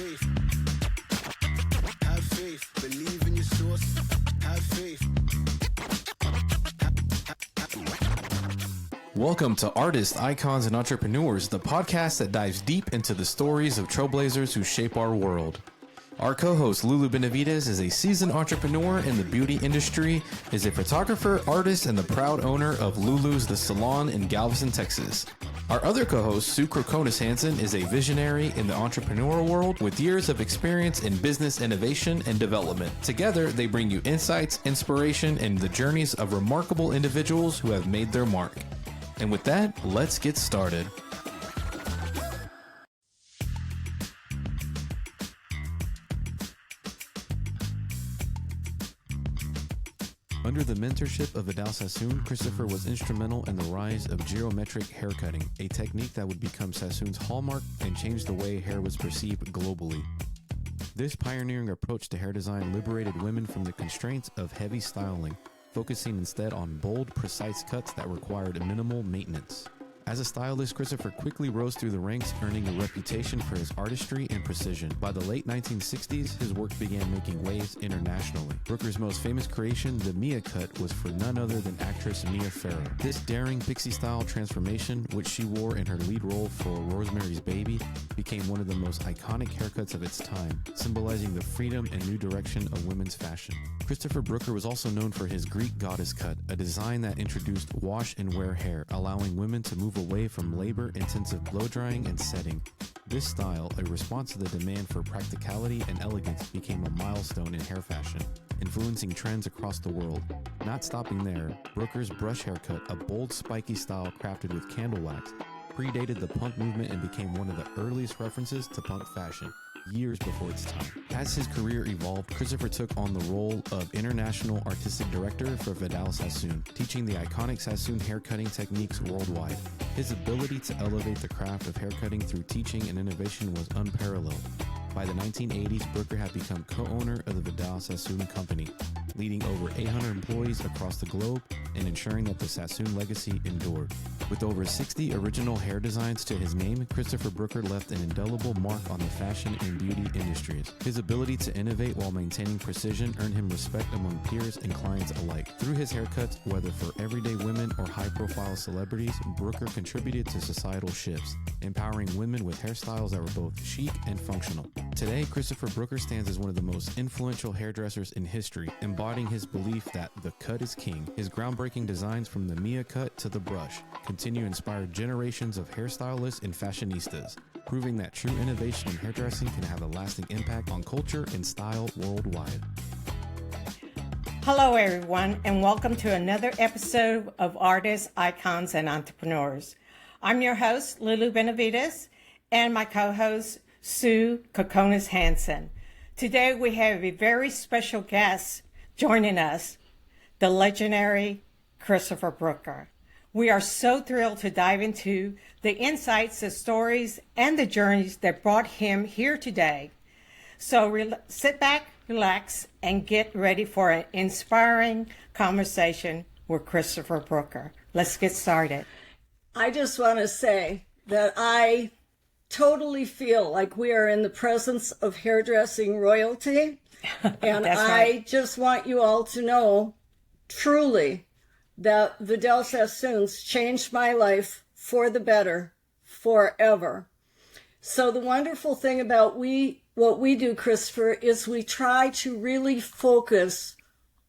faith. Have faith. Believe in your source. Have faith. Welcome to Artists, Icons, and Entrepreneurs, the podcast that dives deep into the stories of trailblazers who shape our world. Our co-host, Lulu Benavides, is a seasoned entrepreneur in the beauty industry, is a photographer, artist, and the proud owner of Lulu's The Salon in Galveston, Texas. Our other co-host, Krokonis Hanson, is a visionary in the entrepreneurial world with years of experience in business innovation and development. Together, they bring you insights, inspiration, and the journeys of remarkable individuals who have made their mark. And with that, let's get started. Under the mentorship of Vidal Sassoon, Christopher was instrumental in the rise of geometric haircutting, a technique that would become Sassoon's hallmark and change the way hair was perceived globally. This pioneering approach to hair design liberated women from the constraints of heavy styling, focusing instead on bold, precise cuts that required minimal maintenance. As a stylist, Christopher quickly rose through the ranks, earning a reputation for his artistry and precision. By the late 1960s, his work began making waves internationally. Brooker's most famous creation, the Mia cut, was for none other than actress Mia Farrow. This daring pixie-style transformation, which she wore in her lead role for Rosemary's Baby, became one of the most iconic haircuts of its time, symbolizing the freedom and new direction of women's fashion. Christopher Brooker was also known for his Greek goddess cut, a design that introduced wash and wear hair, allowing women to move away from labor-intensive blow-drying and setting. This style, a response to the demand for practicality and elegance, became a milestone in hair fashion, influencing trends across the world. Not stopping there, Brooker's brush haircut, a bold, spiky style crafted with candle wax, predated the punk movement and became one of the earliest references to punk fashion, years before its time. As his career evolved, Christopher took on the role of international artistic director for Vidal Sassoon, teaching the iconic Sassoon haircutting techniques worldwide. His ability to elevate the craft of haircutting through teaching and innovation was unparalleled. By the 1980s, Brooker had become co-owner of the Vidal Sassoon Company, leading over 800 employees across the globe and ensuring that the Sassoon legacy endured. With over 60 original hair designs to his name, Christopher Brooker left an indelible mark on the fashion and beauty industries. His ability to innovate while maintaining precision earned him respect among peers and clients alike. Through his haircuts, whether for everyday women or high-profile celebrities, Brooker contributed to societal shifts, empowering women with hairstyles that were both chic and functional. Today, Christopher Brooker stands as one of the most influential hairdressers in history, embodying his belief that the cut is king. His groundbreaking designs from the Mia cut to the brush continue to inspire generations of hairstylists and fashionistas, proving that true innovation in hairdressing can have a lasting impact on culture and style worldwide. Hello, everyone, and welcome to another episode of Artists, Icons, and Entrepreneurs. I'm your host, Lulu Benavides, and my co-host, Krokonis Hanson. Today we have a very special guest joining us, the legendary Christopher Brooker. We are so thrilled to dive into the insights, the stories, and the journeys that brought him here today. So sit back, relax, and get ready for an inspiring conversation with Christopher Brooker. Let's get started. I just want to say that I totally feel like we are in the presence of hairdressing royalty. And I just want you all to know, truly, that Vidal Sassoon's changed my life for the better forever. So the wonderful thing about what we do, Christopher, is we try to really focus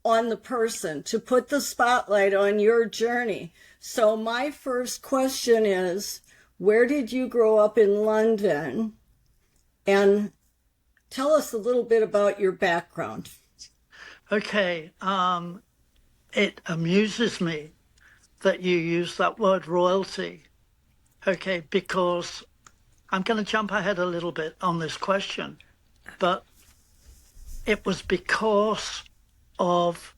on the person, to put the spotlight on your journey. So my first question is, where did you grow up in London? And tell us a little bit about your background. Okay, it amuses me that you use that word royalty, okay, because I'm going to jump ahead a little bit on this question, but it was because of,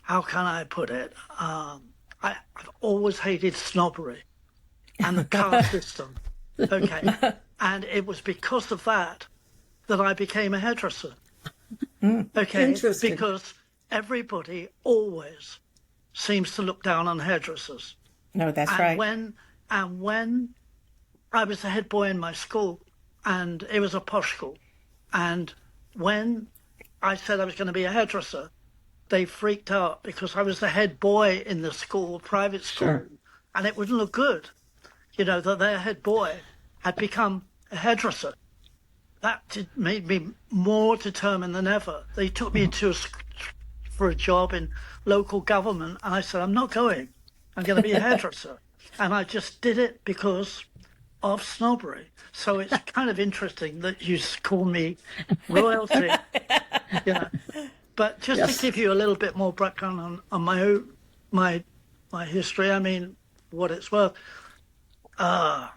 how can I put it, I've always hated snobbery and the caste system, okay, and it was because of that I became a hairdresser, okay, because everybody always seems to look down on hairdressers. No, that's right. right. When I was the head boy in my school, and it was a posh school, And when I said I was going to be a hairdresser, they freaked out because I was the head boy in the school, private school, Sure. and it wouldn't look good, that their head boy had become a hairdresser. That made me more determined than ever. They took me for a job in local government, and I said, I'm not going. I'm going to be a hairdresser. And I just did it because of snobbery. So it's kind of interesting that you call me royalty. But just to give you a little bit more background on my history, I mean, what it's worth. I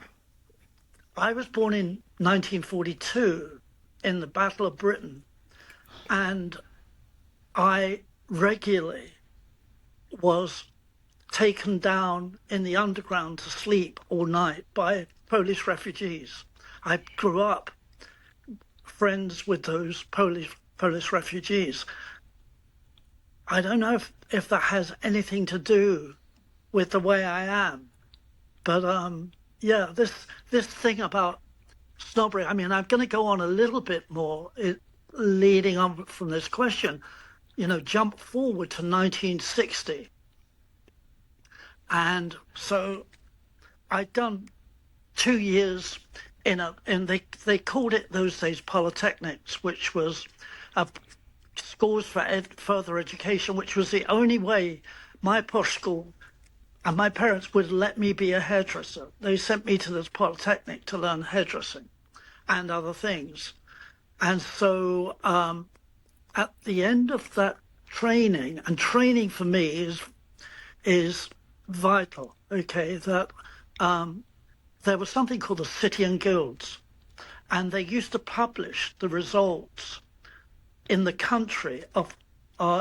was born in 1942 in the Battle of Britain, and I regularly was taken down in the underground to sleep all night by Polish refugees. I grew up friends with those Polish refugees. I don't know if that has anything to do with the way I am, but this thing about snobbery. I mean, I'm going to go on a little bit more leading on from this question. Jump forward to 1960, and so I'd done 2 years in they called it those days polytechnics, which was schools for further education, which was the only way my posh school and my parents would let me be a hairdresser. They sent me to this polytechnic to learn hairdressing and other things. And so at the end of that training, and training for me is vital, okay, that there was something called the City and Guilds, and they used to publish the results in the country of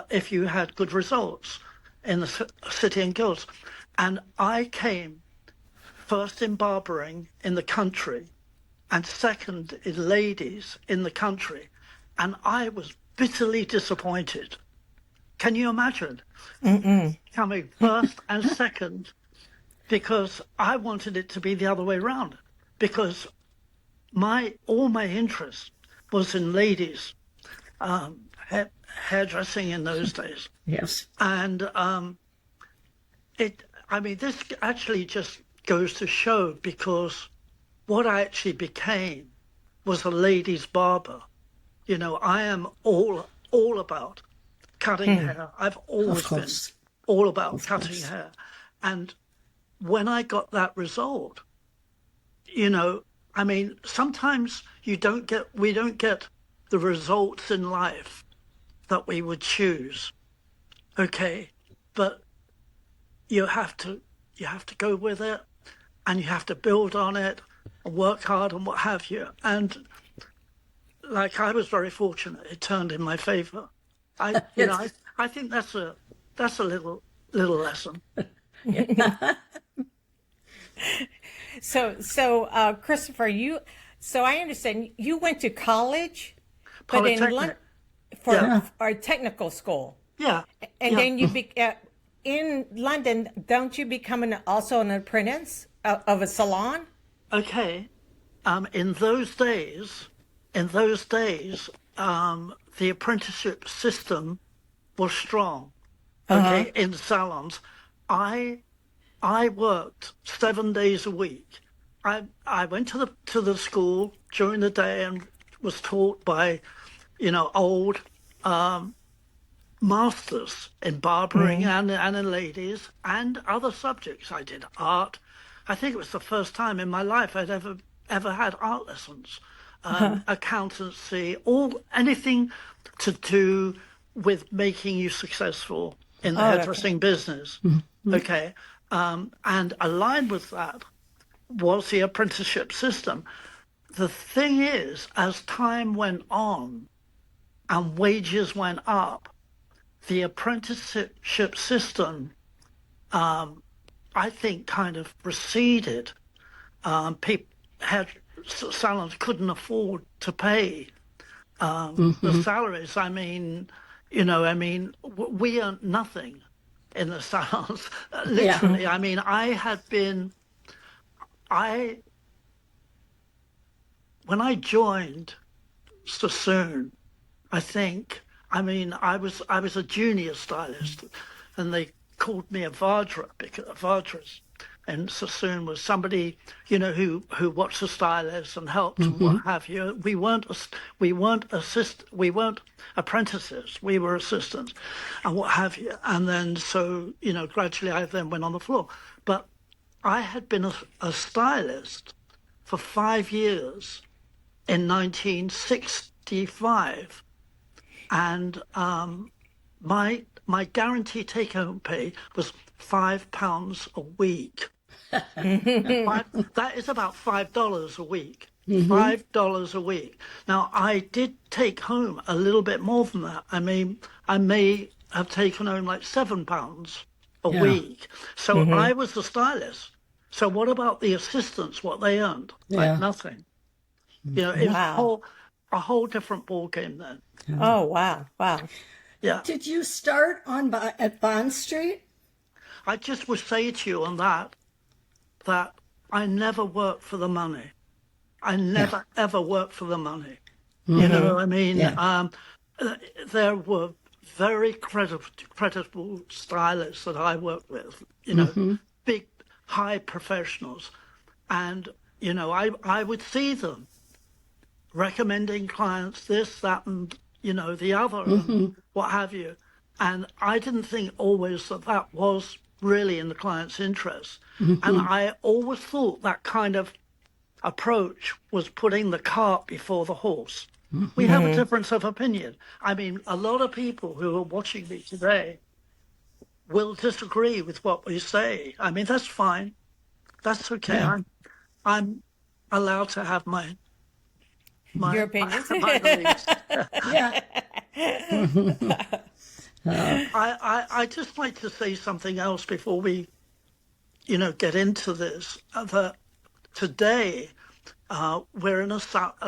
if you had good results in the City and Guilds. And I came first in barbering in the country and second in ladies in the country, and I was bitterly disappointed. Can you imagine? Coming first and second, because I wanted it to be the other way around, because all my interest was in ladies, hairdressing in those days. Yes. And this actually just goes to show, because what I actually became was a ladies' barber. I am all about cutting hair. I've always been all about cutting hair. And when I got that result, sometimes we don't get the results in life that we would choose. Okay, but you have to go with it, and you have to build on it and work hard and what have you. And I was very fortunate; it turned in my favor. I think that's a little lesson. So Christopher, so I understand you went to college, but for technical school. Yeah. And then you in London, don't you become also an apprentice of a salon? Okay. In those days, the apprenticeship system was strong. Okay, in salons. I worked 7 days a week. I went to the school during the day and was taught by, old masters in barbering and in ladies and other subjects. I did art. I think it was the first time in my life I'd ever had art lessons, accountancy, anything to do with making you successful in the hairdressing business. Okay. And aligned with that was the apprenticeship system. The thing is, as time went on and wages went up, the apprenticeship system, I think, kind of receded. Salons couldn't afford to pay the salaries. We earned nothing in the salons, literally. Yeah. When I joined Sassoon, I think. I mean, I was a junior stylist, and they called me a Vajras, and Sassoon was somebody, you know, who watched the stylist and helped and what have you. We weren't apprentices. We were assistants, and what have you. And then so, you know, gradually I then went on the floor. But I had been a stylist for 5 years in 1965, and my guaranteed take-home pay was £5 a week. That is about $5 a week. $5 a week. Now, I did take home a little bit more than that. I mean, I may have taken home like £7 a week. So I was the stylist. So what about the assistants? What they earned? Like nothing. You know, it was a whole different ball game then. Oh, wow. Wow. Yeah. Did you start at Bond Street? I just would say to you on that I never worked for the money. I never, ever worked for the money. You know, I mean, there were very credible stylists that I worked with, you know, big, high professionals. And, you know, I would see them recommending clients this, that, and, you know, the other, and what have you. And I didn't think always that was really in the client's interest. And I always thought that kind of approach was putting the cart before the horse. We have a difference of opinion. I mean, a lot of people who are watching me today will disagree with what we say. I mean, that's fine. That's okay. I'm allowed to have my Your opinions. my beliefs. I just like to say something else before we, you know, get into this. That today we're in a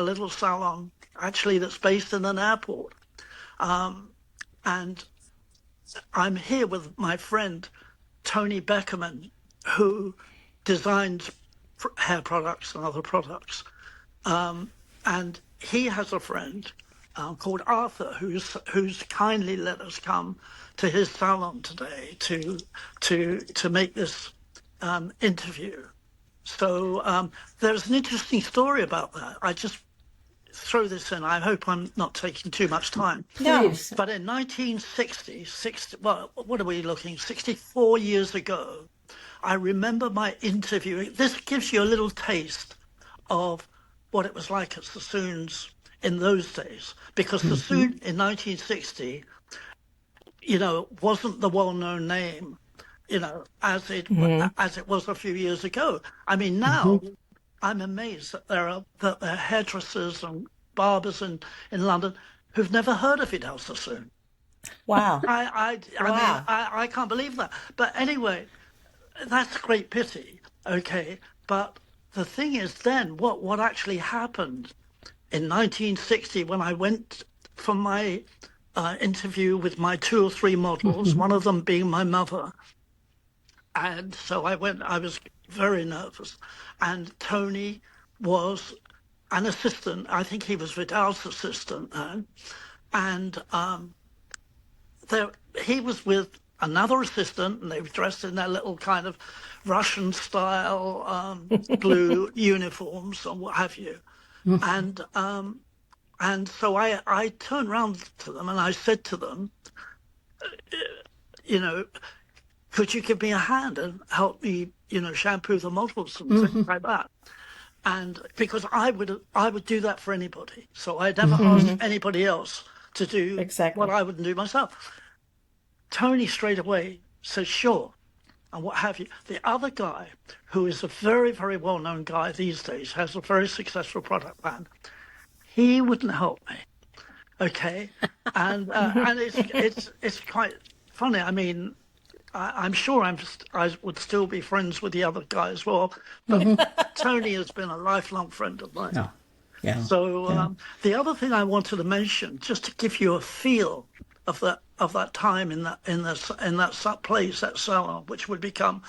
little salon, actually, that's based in an airport, and I'm here with my friend Tony Beckerman, who designs hair products and other products, and he has a friend called Arthur, who's kindly let us come to his salon today to make this interview. So there's an interesting story about that. I just throw this in. I hope I'm not taking too much time. No. Please. But in 1960, well, what are we looking? 64 years ago, I remember my interview. This gives you a little taste of what it was like at Sassoon's in those days, because Sassoon in 1960, you know, wasn't the well-known name, you know, as it was a few years ago. I mean, now I'm amazed that there are hairdressers and barbers in London who've never heard of Vidal Sassoon. Wow. I mean, I can't believe that. But anyway, that's a great pity. Okay, but the thing is, then what actually happened in 1960 when I went for my interview with my 2 or 3 models, one of them being my mother. And so I went, I was very nervous. And Tony was an assistant. I think he was Vidal's assistant then. And he was with another assistant, and they were dressed in their little kind of Russian style blue uniforms and what have you. And so I turned around to them and I said to them, you know, could you give me a hand and help me, you know, shampoo the models and things like that? And because I would do that for anybody. So I never asked anybody else to do what I wouldn't do myself. Tony straight away says, sure, and what have you. The other guy, who is a very, very well-known guy these days, has a very successful product line, he wouldn't help me, okay? And it's quite funny. I mean, I'm sure I would still be friends with the other guy as well, but Tony has been a lifelong friend of mine. Yeah. So the other thing I wanted to mention, just to give you a feel of that time in that place, that salon, which would become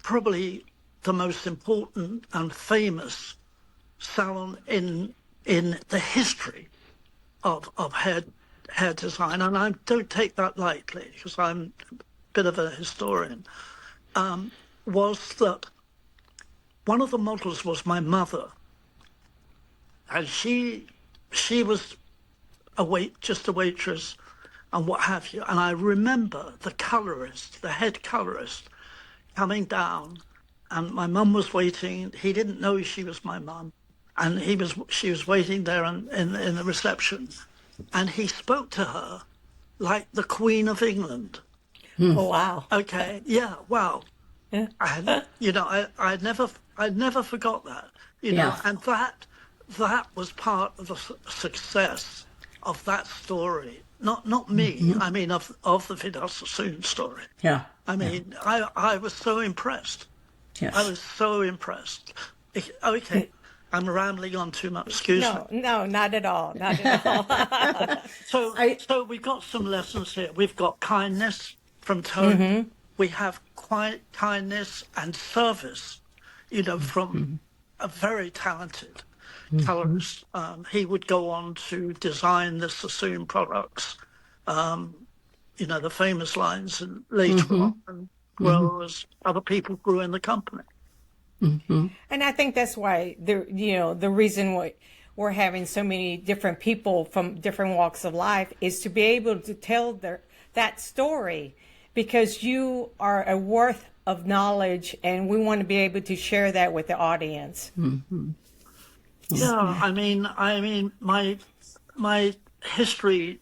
probably the most important and famous salon in the history of hair design, and I don't take that lightly because I'm a bit of a historian, was that one of the models was my mother, and she was just a waitress and what have you. And I remember the colorist, the head colorist, coming down, and my mum was waiting. He didn't know she was my mum, and she was waiting there in the reception, and he spoke to her like the Queen of England. Oh, wow. Okay, yeah, wow. Yeah. I'd never forgot that. And that was part of the success of that story. Not me. I mean, of the Vidal Sassoon story. Yeah. I mean, I was so impressed. Yes. I was so impressed. Okay, I'm rambling on too much. Excuse me. No, not at all. Not at all. So we've got some lessons here. We've got kindness from Tony. We have kindness and service, from a very talented colorist. He would go on to design the Sassoon products, the famous lines, and later on, and grow as other people grew in the company. And I think that's why the reason why we're having so many different people from different walks of life is to be able to tell that story, because you are a worth of knowledge, and we want to be able to share that with the audience. Yeah, I mean, my history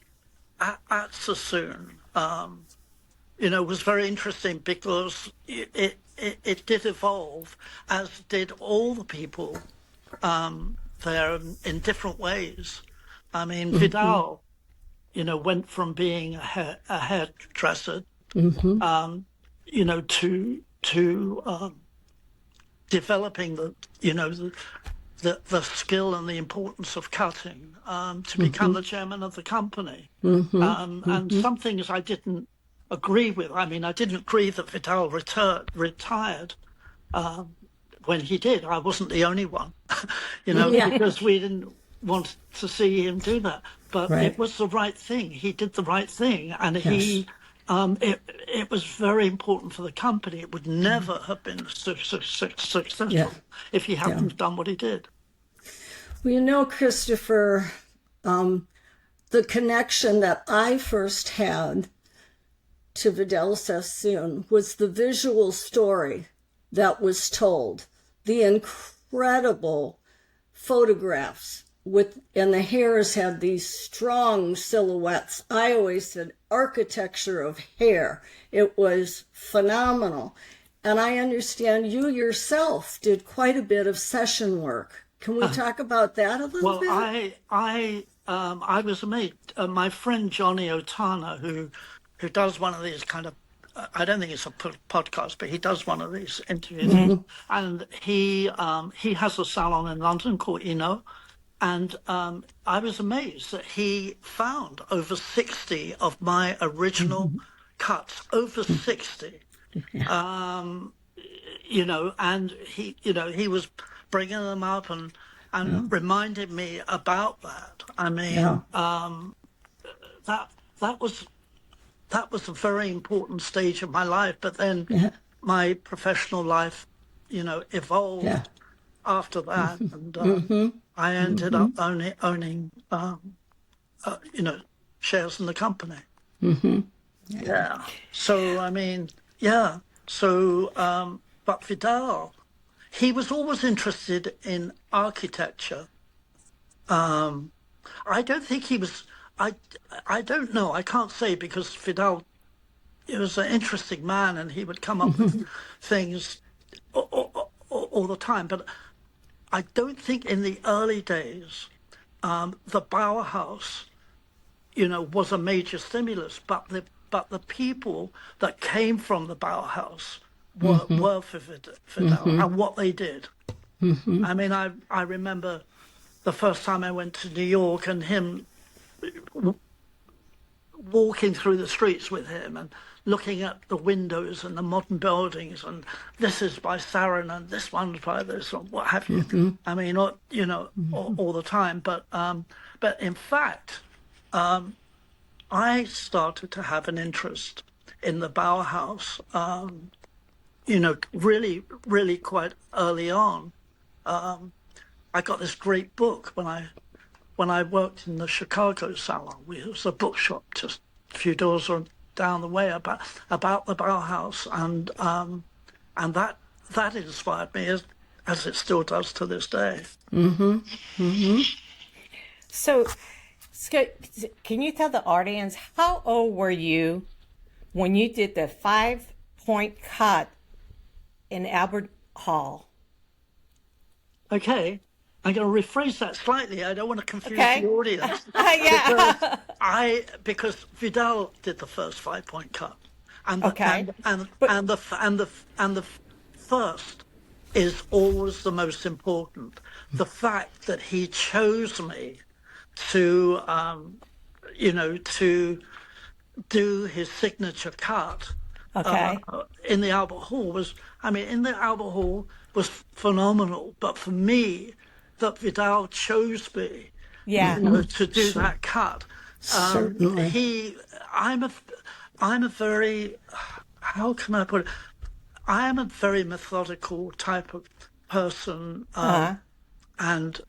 at Sassoon, was very interesting because it did evolve, as did all the people there in different ways. I mean, Vidal, went from being a hairdresser, to developing the skill and the importance of cutting, to become the chairman of the company. And some things I didn't agree with. I mean, I didn't agree that Vidal retired when he did. I wasn't the only one, because we didn't want to see him do that. But it was the right thing. He did the right thing, and it was very important for the company. It would never have been successful if he hadn't done what he did. Well, Christopher, the connection that I first had to Vidal Sassoon was the visual story that was told, the incredible photographs and the hairs had these strong silhouettes. I always said architecture of hair. It was phenomenal. And I understand you yourself did quite a bit of session work. Can we talk about that a little bit? Well, I was amazed. My friend Johnny Otana, who does one of these kind of, I don't think it's a podcast, but he does one of these interviews, and he has a salon in London called and I was amazed that he found over 60 of my original cuts, over 60. And he was bringing them up and reminded me about that. I mean, that was a very important stage of my life. But then my professional life, evolved after that, and I ended up owning shares in the company. Yeah. So I mean, So, but Vidal, he was always interested in architecture. I don't think he was. I don't know. I can't say, because Vidal, he was an interesting man, and he would come up with things all the time. But I don't think in the early days, the Bauhaus, was a major stimulus. But the people that came from the Bauhaus were for Vidal and what they did. I mean, I remember the first time I went to New York and him walking through the streets with him and looking at the windows and the modern buildings, and this is by Sarin and this one's by this, or what have you. I mean, all the time. But in fact, I started to have an interest in the Bauhaus, really, really quite early on. I got this great book when I worked in the Chicago salon. It was a bookshop just a few doors down the way about the Bauhaus, and that inspired me as it still does to this day. So, can you tell the audience how old were you when you did the 5-point cut in Albert Hall? Okay, I'm going to rephrase that slightly. I don't want to confuse Okay. the audience. Yeah. Because Vidal did the first 5-point cut, and Okay. the first is always the most important. The fact that he chose me to, to do his signature cut Okay. in the Albert Hall in the Albert Hall was phenomenal. But for me, that Vidal chose me, Yeah. to do that cut. Certainly. I'm a very, how can I put it? I am a very methodical type of person, and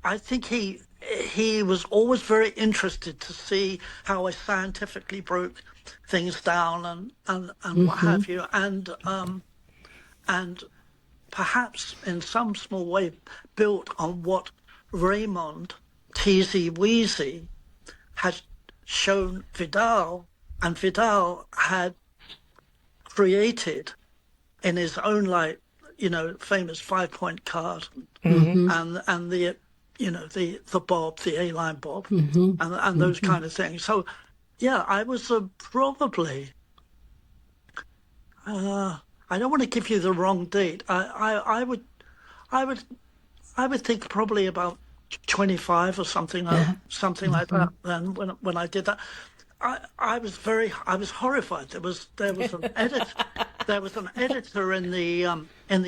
I think he was always very interested to see how I scientifically broke things down and what have you, and perhaps in some small way built on what Raymond Teasy Weezy had shown Vidal, and Vidal had created in his own famous 5-point cut, and the the bob, the A-line bob, and those kind of things. So yeah, I was probably I don't want to give you the wrong date. I would think probably about 25 or something like that. Then when I did that, I was horrified. There was an editor in the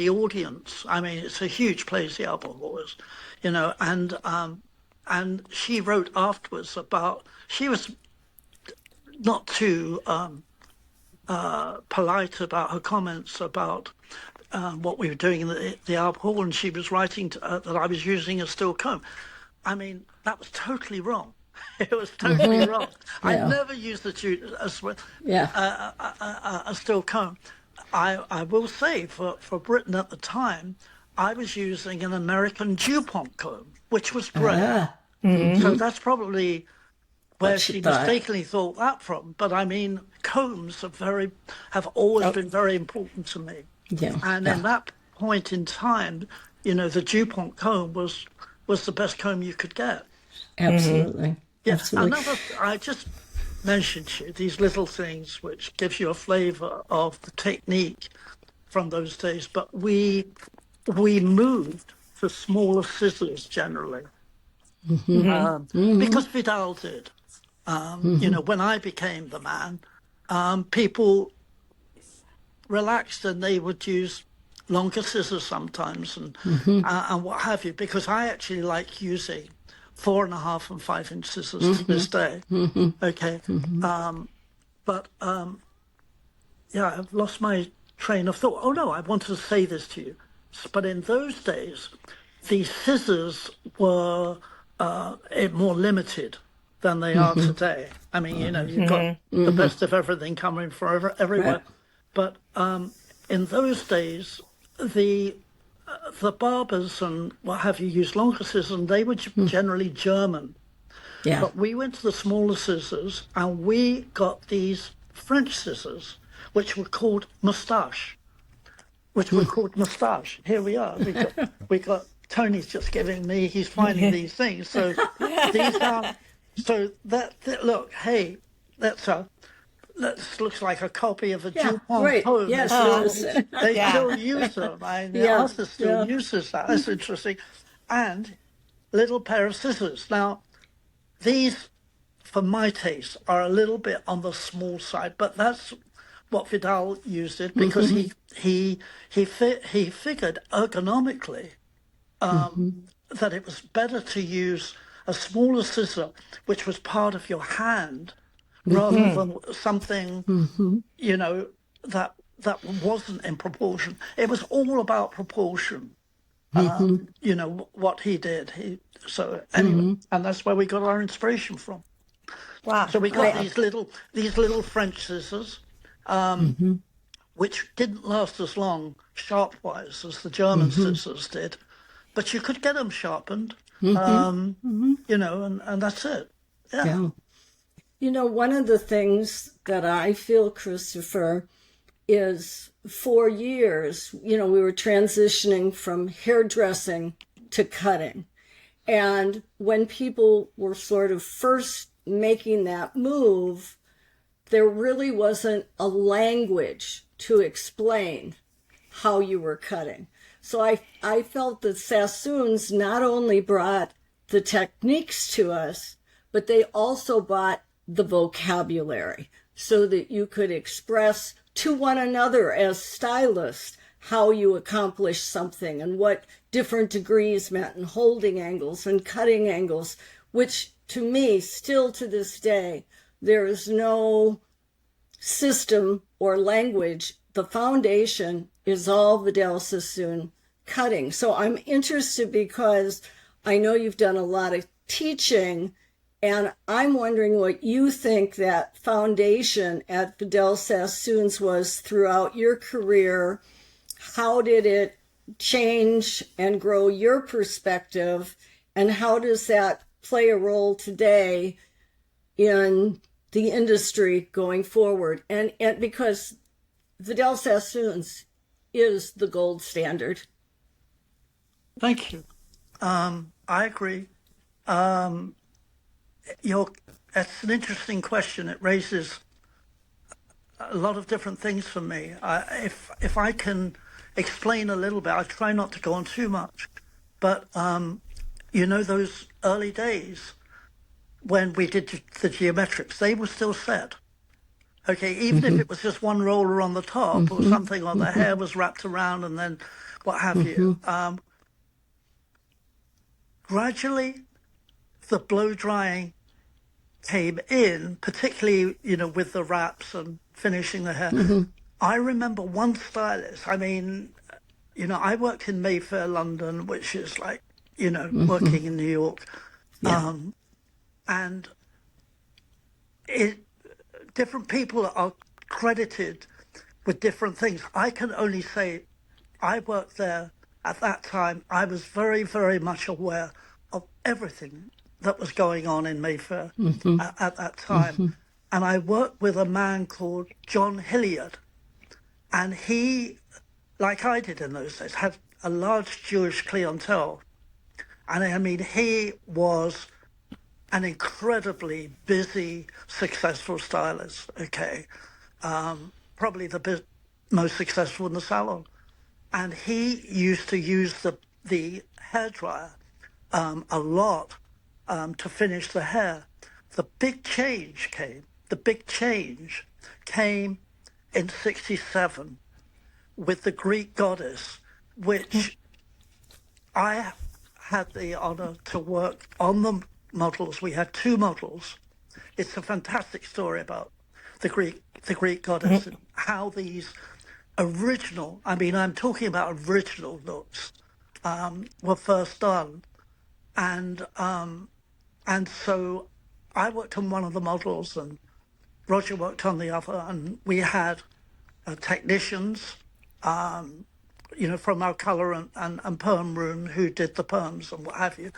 audience. I mean, it's a huge place, the Albert Hall is, and she wrote afterwards about, she was not too polite about her comments about what we were doing in the Albert Hall, and she was writing that I was using a steel comb. I mean, that was totally wrong. It was totally wrong. I never used a steel comb. I will say for Britain at the time, I was using an American DuPont comb, which was great. So that's probably where she mistakenly thought that from. But I mean, combs have always been very important to me. And in that point in time, the DuPont comb was the best comb you could get. Absolutely. Yes, I just mentioned to you these little things which gives you a flavour of the technique from those days. But we moved to smaller scissors generally, because Vidal did. When I became the man, people relaxed and they would use longer scissors sometimes and what have you, because I actually like using 4.5 and 5-inch scissors to this day. Okay. But I've lost my train of thought. Oh no, I wanted to say this to you. But in those days, the scissors were more limited than they are today. I mean, you've got the best of everything coming from everywhere. But in those days, the barbers and what have you used longer scissors, and they were generally German. Yeah. But we went to the smaller scissors, and we got these French scissors, which were called moustache. Here we are. We got Tony's just giving me. He's finding these things. So these are. So look. Hey, that looks like a copy of a DuPont comb. Yes, they still use them. The artist still uses that. That's interesting. And little pair of scissors. Now, these, for my taste, are a little bit on the small side, but that's what Vidal used it because he figured ergonomically that it was better to use a smaller scissor, which was part of your hand, rather than something, you know, that wasn't in proportion. It was all about proportion. You know what he did. So anyway, and that's where we got our inspiration from. Wow. So we got these little French scissors, which didn't last as long sharp-wise as the German scissors did, but you could get them sharpened. You know, and that's it. Yeah. You know, one of the things that I feel, Christopher, is for years, you know, we were transitioning from hairdressing to cutting. And when people were sort of first making that move, there really wasn't a language to explain how you were cutting. So I felt that Sassoons not only brought the techniques to us, but they also brought the vocabulary so that you could express to one another as stylists how you accomplished something and what different degrees meant and holding angles and cutting angles, which to me, still to this day, there is no system or language. The foundation is all Vidal Sassoon cutting. So I'm interested because I know you've done a lot of teaching, and I'm wondering what you think that foundation at Vidal Sassoon's was throughout your career. How did it change and grow your perspective, and how does that play a role today in the industry going forward? And because Vidal Sassoon's is the gold standard. Thank you. I agree. It's an interesting question. It raises a lot of different things for me. If I can explain a little bit, I try not to go on too much, but you know, those early days when we did the geometrics, they were still set. Okay, even if it was just one roller on the top or something, or the hair was wrapped around and then what have you. Gradually, the blow drying came in, particularly, you know, with the wraps and finishing the hair. I remember one stylist, I mean, you know, I worked in Mayfair, London, which is like, you know, working in New York. And different people are credited with different things. I can only say I worked there at that time. I was very, very much aware of everything that was going on in Mayfair at that time. And I worked with a man called John Hilliard. And he, like I did in those days, had a large Jewish clientele. And I mean, he was an incredibly busy, successful stylist, okay? Probably the most successful in the salon. And he used to use the hairdryer a lot to finish the hair. The big change came in 67 with the Greek goddess, which I had the honor to work on the models. We had two models. It's a fantastic story about the Greek goddess and how these original, I mean, I'm talking about original looks, were first done. And so I worked on one of the models and Roger worked on the other, and we had technicians, you know, from our colour and perm room who did the perms and what have you.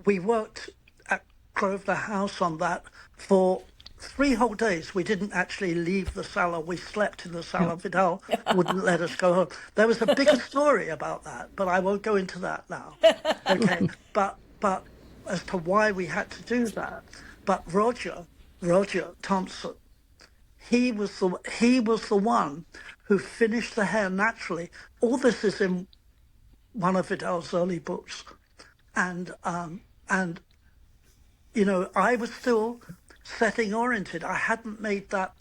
We worked at Grosvenor House on that for 3 whole days. We didn't actually leave the salon. We slept in the salon. Vidal wouldn't let us go home. There was a bigger story about that, but I won't go into that now. Okay, but as to why we had to do that. But Roger Thompson, he was the one who finished the hair naturally. All this is in one of Vidal's early books, and you know, I was still setting oriented. I hadn't made that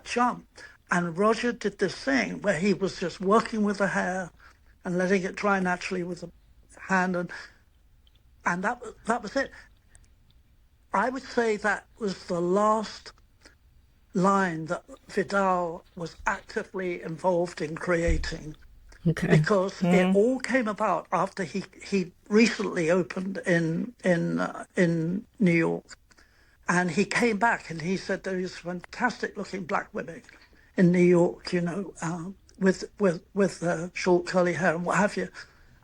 jump, and Roger did this thing where he was just working with the hair and letting it dry naturally with the hand, and that was it. I would say that was the last line that Vidal was actively involved in creating, because it all came about after he recently opened in New York, and he came back and he said there is fantastic looking black women in New York, with short curly hair and what have you,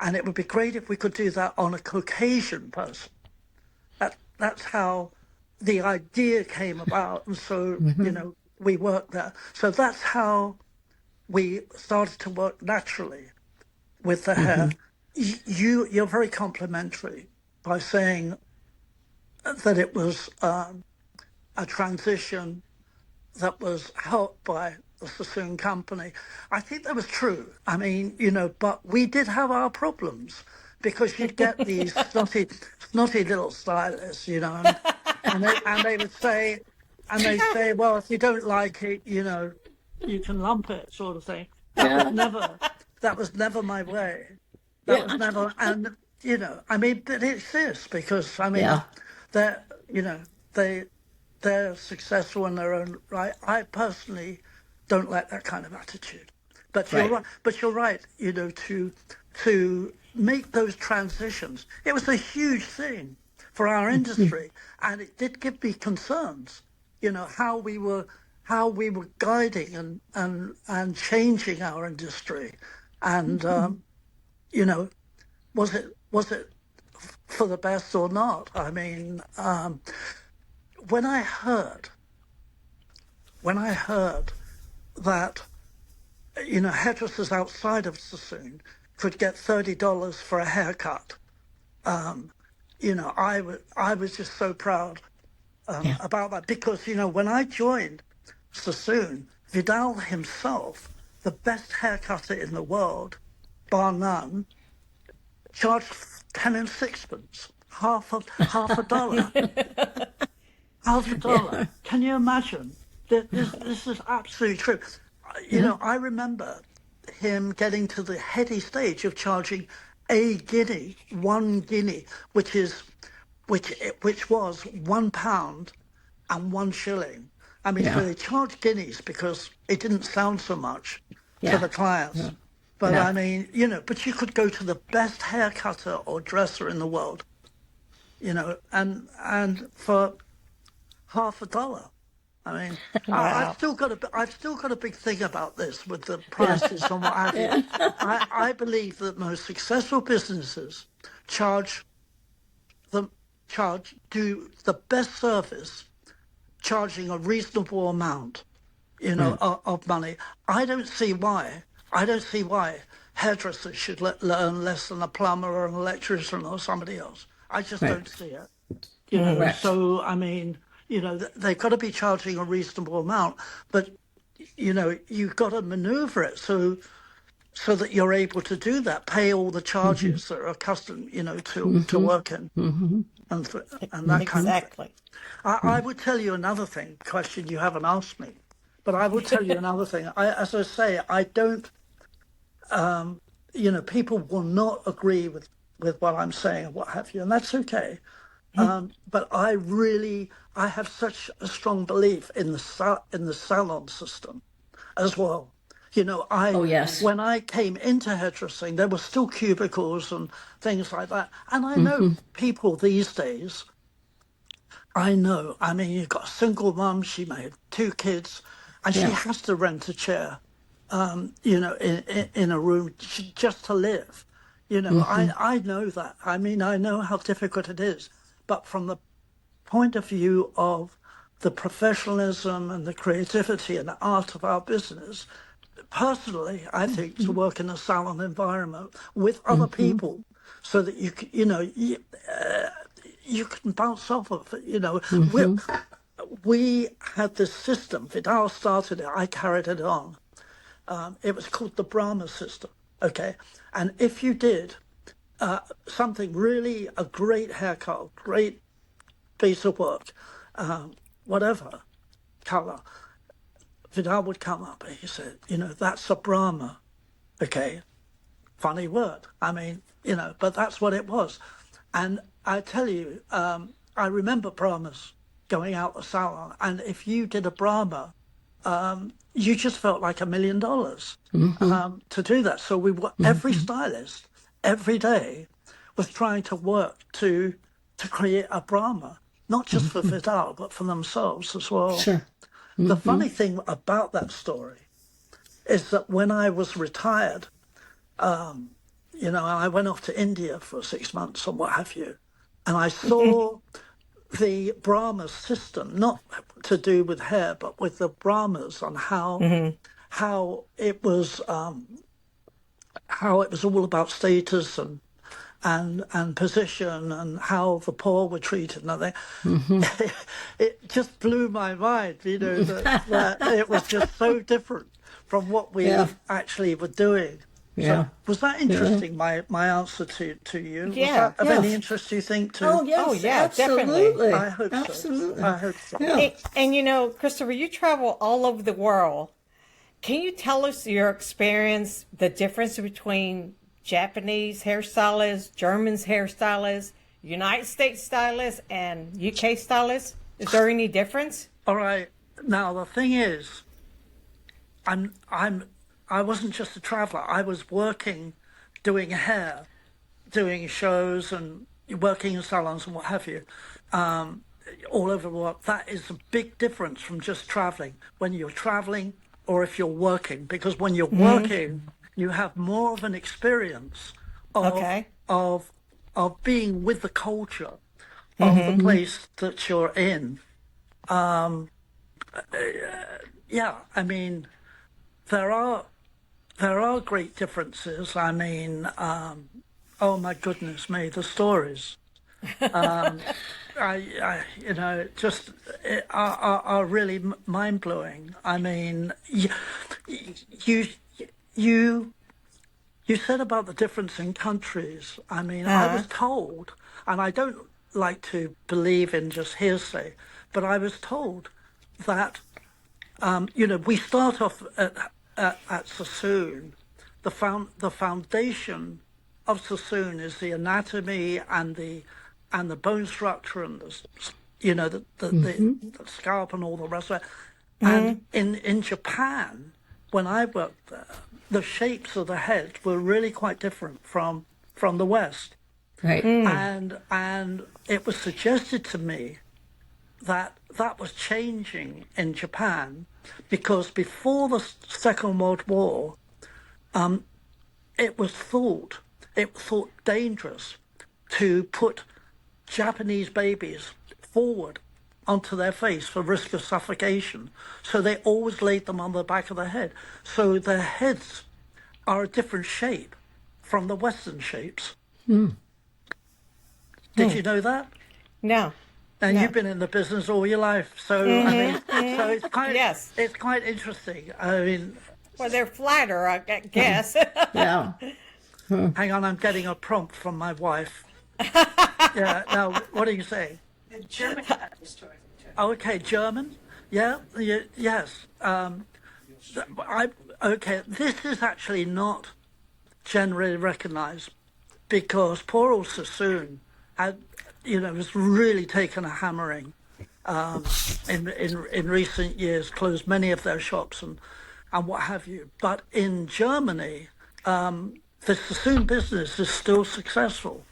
and it would be great if we could do that on a Caucasian person. That's how the idea came about, and so we worked there. So that's how we started to work naturally with the hair. You're very complimentary by saying that it was a transition that was helped by the Sassoon company. I think that was true. I mean, but we did have our problems, because you'd get these snotty little stylists, and they would say, well, if you don't like it, you can lump it, sort of thing. That was never my way. That was never, and I mean, but it exists, because I mean, they're successful in their own right. I personally don't like that kind of attitude. But you're right. But you're right. To make those transitions, it was a huge thing for our industry, and it did give me concerns. How we were guiding and changing our industry, and was it for the best or not? I mean, when I heard that hairdressers outside of Sassoon could get $30 for a haircut, I was just so proud about that, because when I joined Sassoon, Vidal himself, the best haircutter in the world, bar none, charged 10 and sixpence, half a dollar. Half a dollar. Can you imagine? This is absolutely true. I remember him getting to the heady stage of charging one guinea, which was £1 and 1 shilling. I mean, so they charged guineas because it didn't sound so much to the clients. But I mean, but you could go to the best haircutter or dresser in the world, and for half a dollar. I mean, I've still got a big thing about this with the prices and what have you. I believe that most successful businesses do the best service, charging a reasonable amount, of money. I don't see why hairdressers should earn less than a plumber or an electrician or somebody else. I just don't see it. So I mean, they've got to be charging a reasonable amount, but you've got to maneuver it so that you're able to do that, pay all the charges that are accustomed, to working, and that kind of thing. I would tell you another thing, question you haven't asked me, but I would tell you another thing. As I say, I don't, people will not agree with what I'm saying and what have you, and that's okay. But I have such a strong belief in the salon system as well. When I came into hairdressing, there were still cubicles and things like that. And I know people these days, I mean, you've got a single mum, she may have 2 kids, and she has to rent a chair, in a room just to live. I know that. I mean, I know how difficult it is. But from the point of view of the professionalism and the creativity and the art of our business, personally, I think to work in a salon environment with other people, so that you can bounce off of it. We had this system. Vidal started it. I carried it on. It was called the Brahma system. Okay, and if you did something really, a great haircut, great piece of work, whatever color, Vidal would come up and he said, that's a Brahma. Okay, funny word. I mean, but that's what it was. And I tell you, I remember Brahmas going out the salon, and if you did a Brahma, you just felt like $1 million to do that. So every stylist every day was trying to work to create a Brahma, not just for Vidal, but for themselves as well. Sure. The funny thing about that story is that when I was retired, I went off to India for 6 months or what have you, and I saw the Brahma system, not to do with hair, but with the Brahmas, on how it was all about status and position, and how the poor were treated and everything. It just blew my mind, that it was just so different from what we actually were doing. Yeah. So, was that interesting, my answer to you? Yeah. Was that of any interest, do you think, to? Oh, yes, Oh, yeah, absolutely. definitely. I hope Absolutely. so. I hope so. Yeah. And Christopher, you travel all over the world. Can you tell us your experience, the difference between Japanese hairstylists, German hairstylists, United States stylists, and UK stylists? Is there any difference? All right. Now the thing is, I wasn't just a traveler. I was working, doing hair, doing shows, and working in salons and what have you, all over the world. That is a big difference from just traveling. When you're traveling, or if you're working, because when you're working, you have more of an experience of being with the culture of the place that you're in. Yeah, I mean, there are great differences. I mean, oh my goodness me, the stories. Are really mind blowing. I mean, you said about the difference in countries. I mean, I was told, and I don't like to believe in just hearsay, but I was told that we start off at Sassoon. The foundation of Sassoon is the anatomy and the bone structure and the scalp and all the rest of it. And in Japan, when I worked there, the shapes of the head were really quite different from the West. Right. And it was suggested to me that was changing in Japan, because before the Second World War, it was thought dangerous to put Japanese babies forward onto their face for risk of suffocation. So they always laid them on the back of the head. So their heads are a different shape from the Western shapes. Did you know that? No. And you've been in the business all your life, so I mean, so it's quite it's quite interesting. I mean, Well, they're flatter, I guess. Yeah. hang on, I'm getting a prompt from my wife. Yeah. Now, what are you saying? German had this story too. Okay, German. Yeah. Yes. Okay. This is actually not generally recognised, because poor old Sassoon had, was really taken a hammering in recent years, closed many of their shops and what have you. But in Germany, the Sassoon business is still successful.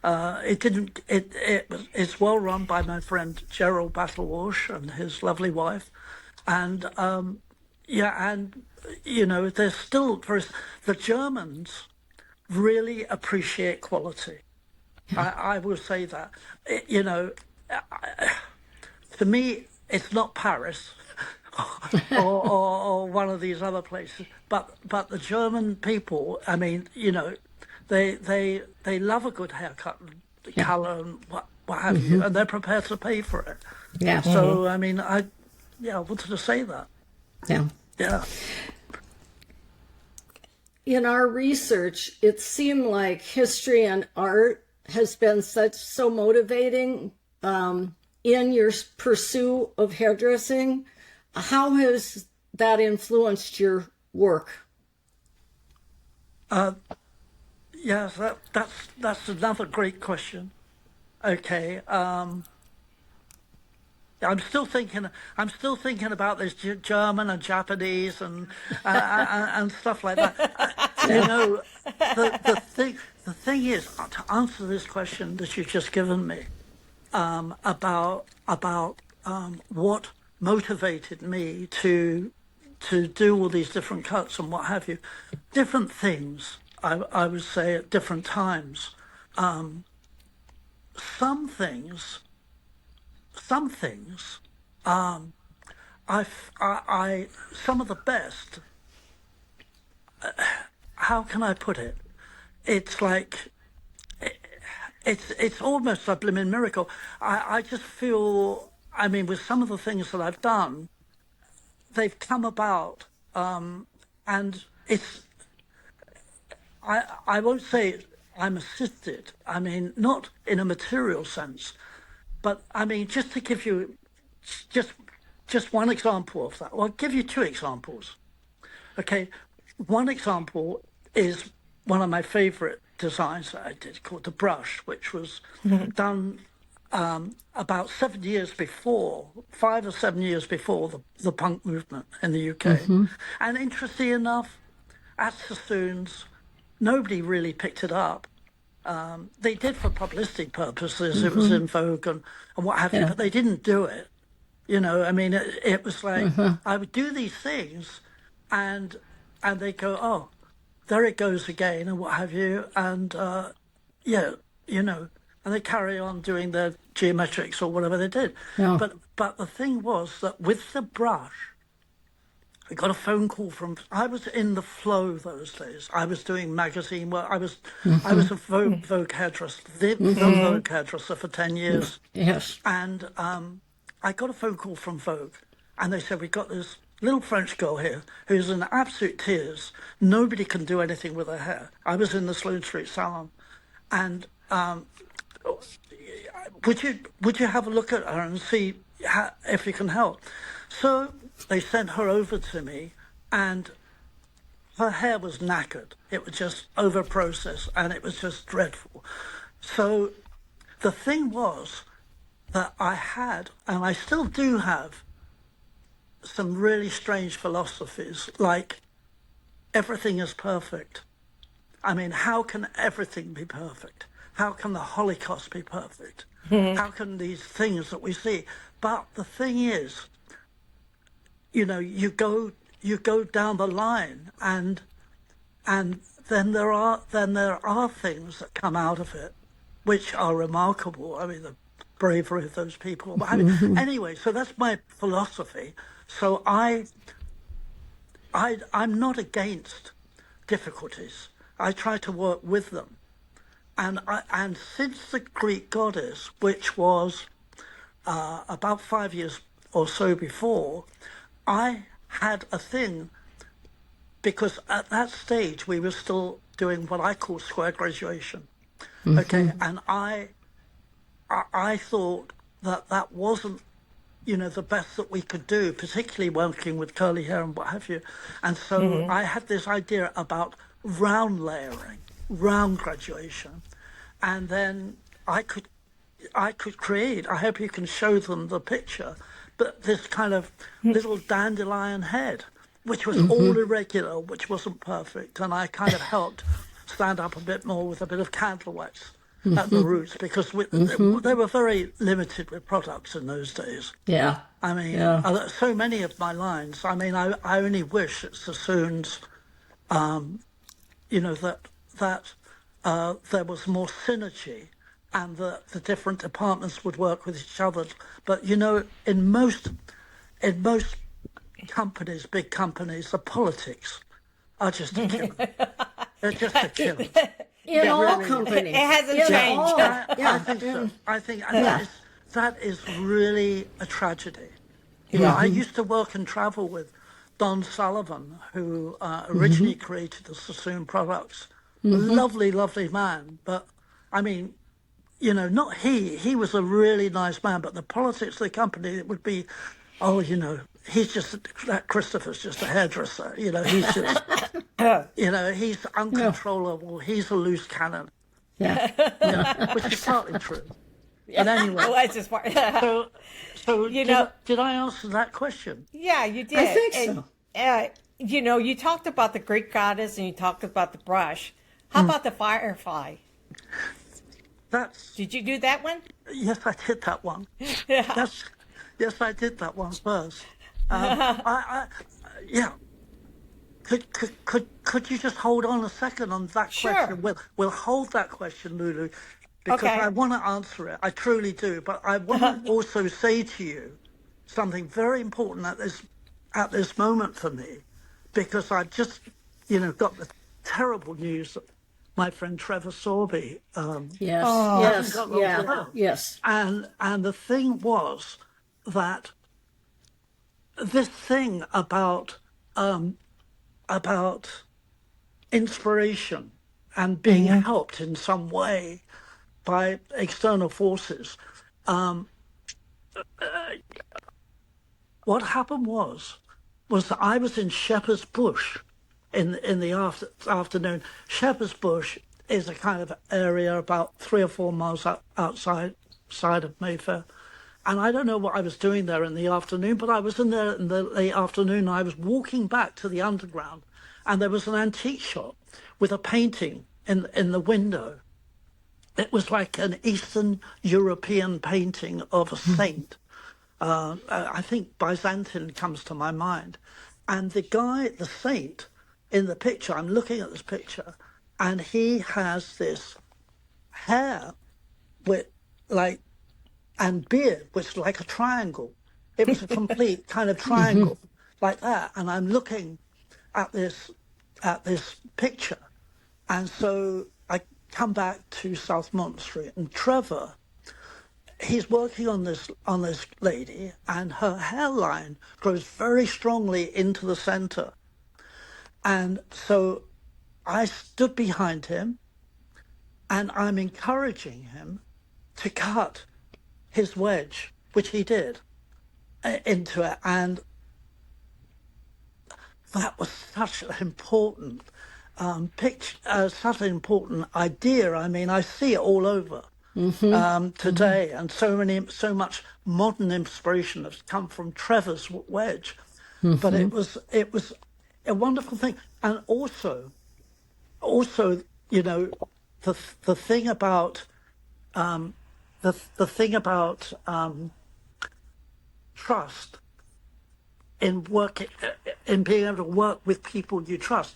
It's well run by my friend Gerald Battlewash and his lovely wife, and there's still the Germans really appreciate quality. I will say that. To me, it's not Paris or one of these other places, but the German people, I mean, they love a good haircut and colour and what have you, and they're prepared to pay for it. Yeah. So I mean, I wanted to say that. Yeah. Yeah. In our research, it seemed like history and art has been so motivating in your pursuit of hairdressing. How has that influenced your work? Yes, that's another great question. Okay. I'm still thinking. I'm still thinking about this German and Japanese and stuff like that. You know, the thing is, to answer this question that you've just given me, about what motivated me to do all these different cuts and what have you, different things. I would say at different times. Some things. Some of the best. How can I put it? It's like it's almost a blimmin' miracle. I just feel. I mean, with some of the things that I've done, they've come about, and it's. I won't say I'm assisted. I mean, not in a material sense. But I mean, just to give you just one example of that, well, I'll give you two examples. Okay, one example is one of my favorite designs that I did called The Brush, which was done about 7 years before, 5 or 7 years before the punk movement in the UK. And interestingly enough, at Sassoon's, nobody really picked it up. They did for publicity purposes. It was in vogue and what have you, but they didn't do it. You know, I mean, it was like I would do these things, and they go, oh, there it goes again, and what have you, and yeah, you know, and they carry on doing their geometrics or whatever they did. Yeah. But the thing was that with The Brush, I got a phone call I was in the flow those days. I was doing magazine work. I was a Vogue hairdresser, the Vogue hairdresser for 10 years. Yes. And I got a phone call from Vogue, and they said, we got this little French girl here who's in absolute tears. Nobody can do anything with her hair. I was in the Sloane Street salon, and would you have a look at her and see if you can help? So they sent her over to me, and her hair was knackered. It was just over-processed, and it was just dreadful. So the thing was that I had, and I still do have, some really strange philosophies, like everything is perfect. I mean, how can everything be perfect? How can the Holocaust be perfect? How can these things that we see? But the thing is, you know, you go down the line, and then there are things that come out of it, which are remarkable. I mean, the bravery of those people. I mean, anyway, so that's my philosophy. So I'm not against difficulties. I try to work with them, and since the Greek goddess, which was about 5 years or so before, I had a thing, because at that stage we were still doing what I call square graduation. Okay, and I thought that wasn't, you know, the best that we could do, particularly working with curly hair and what have you. And so I had this idea about round layering, round graduation, and then I could create, I hope you can show them the picture, but this kind of little dandelion head, which was all irregular, which wasn't perfect, and I kind of helped stand up a bit more with a bit of candle wax at the roots, because they were very limited with products in those days. Yeah. I mean, so many of my lines, I mean, I only wish at Sassoon's, you know, that there was more synergy, and that the different departments would work with each other. But, you know, in most companies, big companies, the politics are just a killer. They're just a killer. In all companies. It hasn't changed. I think so. I think that is really a tragedy. You know, I used to work and travel with Don Sullivan, who originally created the Sassoon products. Lovely, lovely man. But, I mean, you know, not he was a really nice man, but the politics of the company, it would be, oh, you know, that Christopher's just a hairdresser. You know, he's just, you know, he's uncontrollable. He's a loose cannon. Yeah. You know, which is partly true. But anyway, Well, that's just part. so You know- did I answer that question? Yeah, you did. I think And, so. You talked about the Greek goddess and you talked about the brush. How about the firefly? That's Did you do that one? yes, I did that one. Yeah. Yes, I did that one first. Yeah. Could you just hold on a second on that Sure. question? We'll hold that question, Lulu, because Okay. I want to answer it. I truly do. But I want to also say to you something very important at this moment for me, because I've just got the terrible news that my friend Trevor Sorby Yes, hasn't got long to yeah, live. yes. And the thing was that this thing about inspiration and being helped in some way by external forces. What happened was that I was in Shepherd's Bush in the afternoon. Shepherd's Bush is a kind of area about 3 or 4 miles outside of Mayfair. And I don't know what I was doing there in the afternoon, but I was in there in the late afternoon. I was walking back to the underground, and there was an antique shop with a painting in the window. It was like an Eastern European painting of a saint. I think Byzantine comes to my mind. And the saint in the picture, I'm looking at this picture, and he has this hair with and beard, which is like a triangle. It was a complete kind of triangle like that. And I'm looking at this picture. And so I come back to South Mont Street, and Trevor, he's working on this lady, and her hairline grows very strongly into the center. And so I stood behind him, and I'm encouraging him to cut his wedge, which he did, into it. And that was such an important picture, such an important idea. I mean, I see it all over today, and so much modern inspiration has come from Trevor's wedge. But it was a wonderful thing, and also, the thing about the thing about trust in working, in being able to work with people you trust.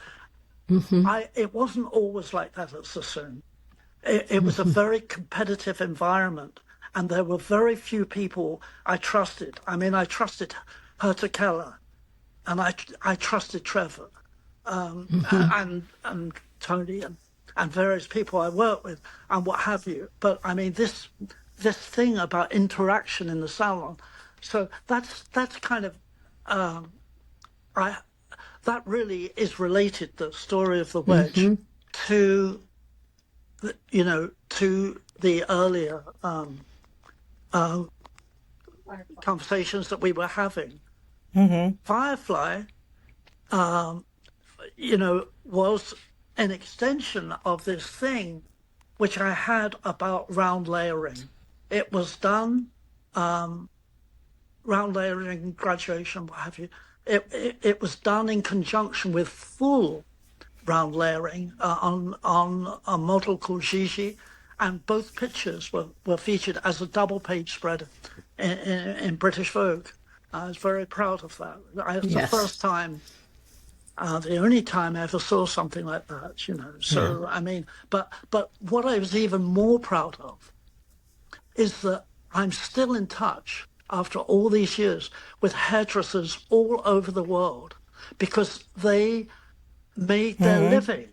It wasn't always like that at Sassoon. It was a very competitive environment, and there were very few people I trusted. I mean, I trusted Herta Keller, and I trusted Trevor, and Tony, and various people I work with, and what have you. But I mean, this thing about interaction in the salon. So that's kind of that really is related, the story of the wedge, to to the earlier conversations that we were having. Firefly, was an extension of this thing which I had about round layering. It was done, round layering, graduation, what have you. It was done in conjunction with full round layering on a model called Gigi, and both pictures were featured as a double page spread in British Vogue. I was very proud of that. It was the first time, the only time I ever saw something like that, So, I mean, but what I was even more proud of is that I'm still in touch after all these years with hairdressers all over the world, because they made their living.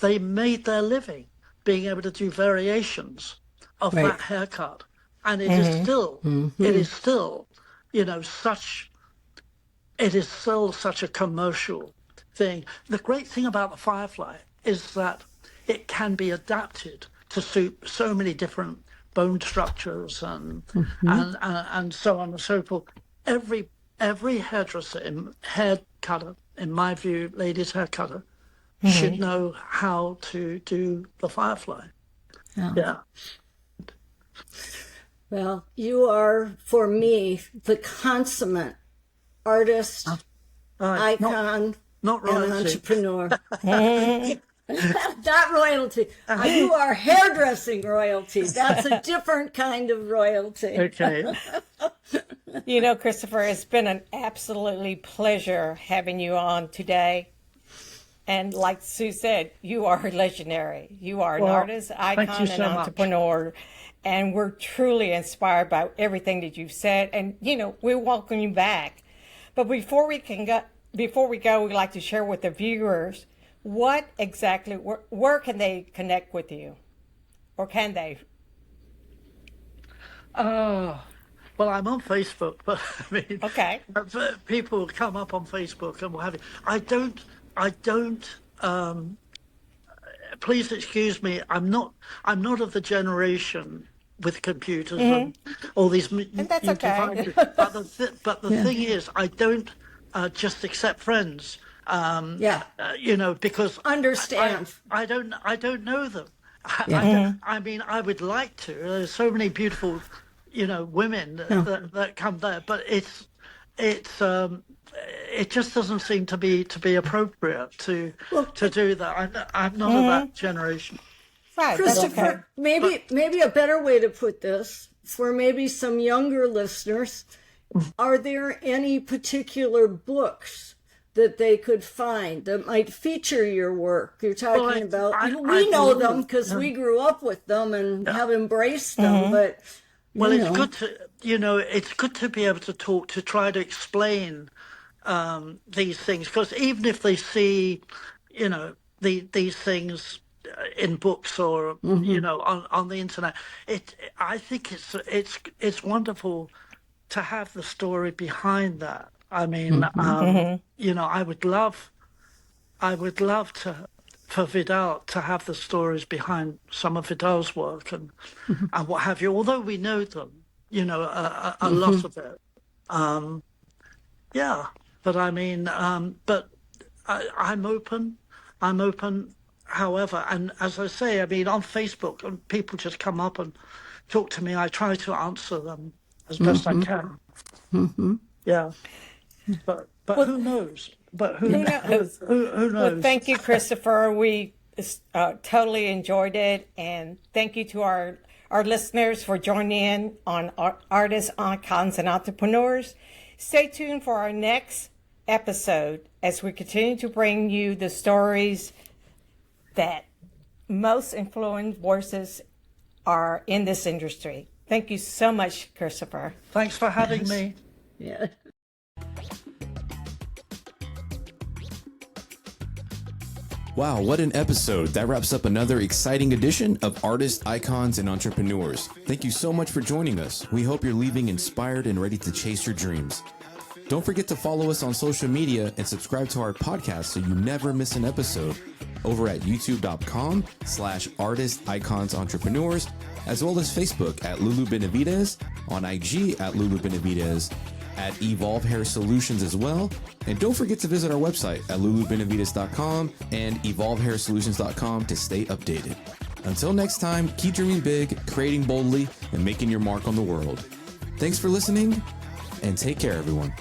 They made their living being able to do variations of that haircut. And it is still, it is still such a commercial thing. The great thing about the Firefly is that it can be adapted to suit so many different bone structures and so on and so forth. Every hairdresser, hair cutter, in my view, ladies hair cutter, should know how to do the Firefly. Yeah. Well, you are, for me, the consummate artist, icon, not and royalty. entrepreneur. Not royalty. You are hairdressing royalty. That's a different kind of royalty. Okay. You know, Christopher, it's been an absolutely pleasure having you on today. And like Sue said, you are legendary. You are an artist, icon, and entrepreneur. And we're truly inspired by everything that you've said. And, you know, we welcome you back. But before we go, we'd like to share with the viewers what exactly, where can they connect with you? Or can they? Well, I'm on Facebook, but I mean, Okay. People come up on Facebook and what have you. I don't. Please excuse me. I'm not of the generation with computers and all these And that's okay. devices. But the thing is, I don't just accept friends. You know, because Understand. I don't know them. I mean, I would like to. There's so many beautiful, you know, women that come there, but it just doesn't seem to be appropriate to do that. I'm not of that generation. Right. Christopher, maybe a better way to put this, for maybe some younger listeners, are there any particular books that they could find that might feature your work? You're talking about, we know them because we grew up with them and have embraced them, but it's good to, you know, it's good to be able to talk, to try to explain these things, because even if they see, you know, these things in books or you know on the internet, I think it's wonderful to have the story behind that. I mean, you know, I would love for Vidal to have the stories behind some of Vidal's work and what have you. Although we know them, you know, a lot of it. But I mean, but I'm open. However, and as I say, I mean, on Facebook, and people just come up and talk to me. I try to answer them as best I can. Yeah. But who knows? Who knows? Well, thank you, Christopher. We totally enjoyed it, and thank you to our listeners for joining in on Artists, Icons, and Entrepreneurs. Stay tuned for our next episode as we continue to bring you the stories that most influential voices are in this industry. Thank you so much, Christopher. Thanks for having me. Yeah. Wow, what an episode. That wraps up another exciting edition of Artists, Icons, and Entrepreneurs. Thank you so much for joining us. We hope you're leaving inspired and ready to chase your dreams. Don't forget to follow us on social media and subscribe to our podcast so you never miss an episode over at youtube.com/Artists, Icons, Entrepreneurs, as well as Facebook at Lulu Benavides, on IG at Lulu Benavides, at Evolve Hair Solutions as well. And don't forget to visit our website at lulubenavides.com and evolvehairsolutions.com to stay updated. Until next time, keep dreaming big, creating boldly, and making your mark on the world. Thanks for listening, and take care, everyone.